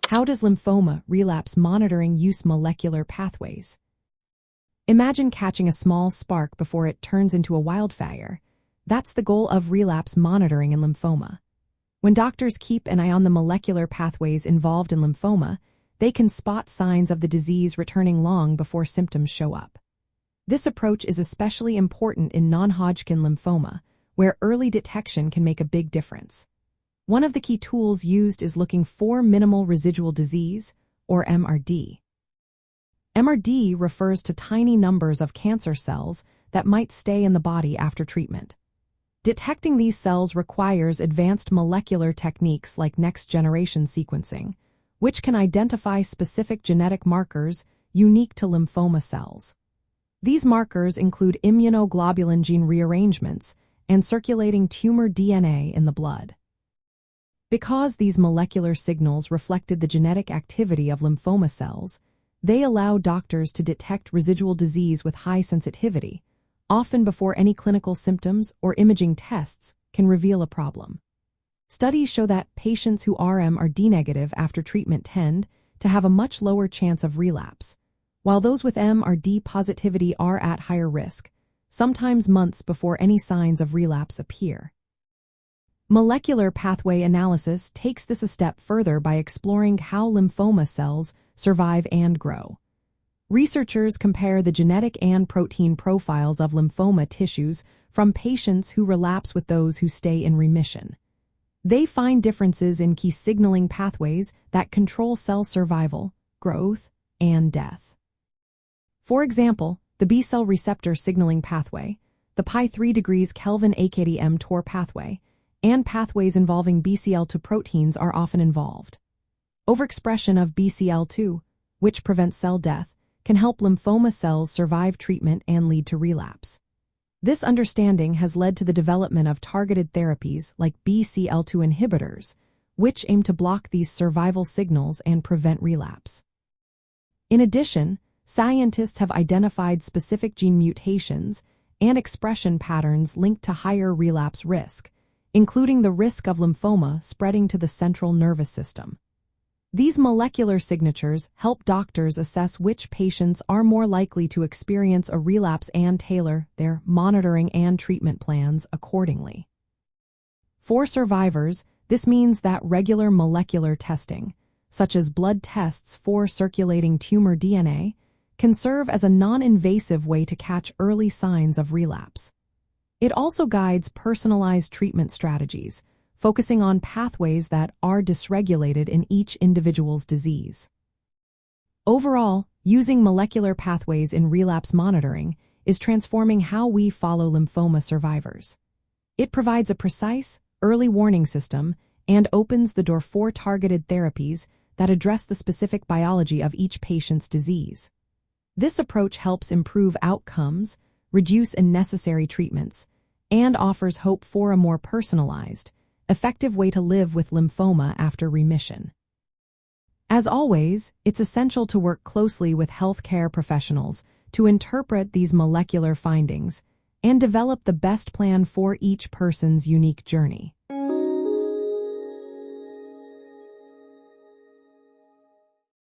How does lymphoma relapse monitoring use molecular pathways? Imagine catching a small spark before it turns into a wildfire. That's the goal of relapse monitoring in lymphoma. When doctors keep an eye on the molecular pathways involved in lymphoma, they can spot signs of the disease returning long before symptoms show up. This approach is especially important in non-Hodgkin lymphoma, where early detection can make a big difference. One of the key tools used is looking for minimal residual disease, or MRD. MRD refers to tiny numbers of cancer cells that might stay in the body after treatment. Detecting these cells requires advanced molecular techniques like next-generation sequencing, which can identify specific genetic markers unique to lymphoma cells. These markers include immunoglobulin gene rearrangements and circulating tumor DNA in the blood. Because these molecular signals reflected the genetic activity of lymphoma cells, they allow doctors to detect residual disease with high sensitivity, often before any clinical symptoms or imaging tests can reveal a problem. Studies show that patients who are MRD negative after treatment tend to have a much lower chance of relapse, while those with MRD positivity are at higher risk, sometimes months before any signs of relapse appear. Molecular pathway analysis takes this a step further by exploring how lymphoma cells survive and grow. Researchers compare the genetic and protein profiles of lymphoma tissues from patients who relapse with those who stay in remission. They find differences in key signaling pathways that control cell survival, growth, and death. For example, the B-cell receptor signaling pathway, the pi3 degrees Kelvin AKT mTOR pathway, and pathways involving BCL2 proteins are often involved. Overexpression of BCL2, which prevents cell death, can help lymphoma cells survive treatment and lead to relapse. This understanding has led to the development of targeted therapies like BCL2 inhibitors, which aim to block these survival signals and prevent relapse. In addition, scientists have identified specific gene mutations and expression patterns linked to higher relapse risk, including the risk of lymphoma spreading to the central nervous system. These molecular signatures help doctors assess which patients are more likely to experience a relapse and tailor their monitoring and treatment plans accordingly. For survivors, this means that regular molecular testing, such as blood tests for circulating tumor DNA, can serve as a non-invasive way to catch early signs of relapse. It also guides personalized treatment strategies, focusing on pathways that are dysregulated in each individual's disease. Overall, using molecular pathways in relapse monitoring is transforming how we follow lymphoma survivors. It provides a precise, early warning system and opens the door for targeted therapies that address the specific biology of each patient's disease. This approach helps improve outcomes, reduce unnecessary treatments, and offers hope for a more personalized, effective way to live with lymphoma after remission. As always, it's essential to work closely with healthcare professionals to interpret these molecular findings and develop the best plan for each person's unique journey.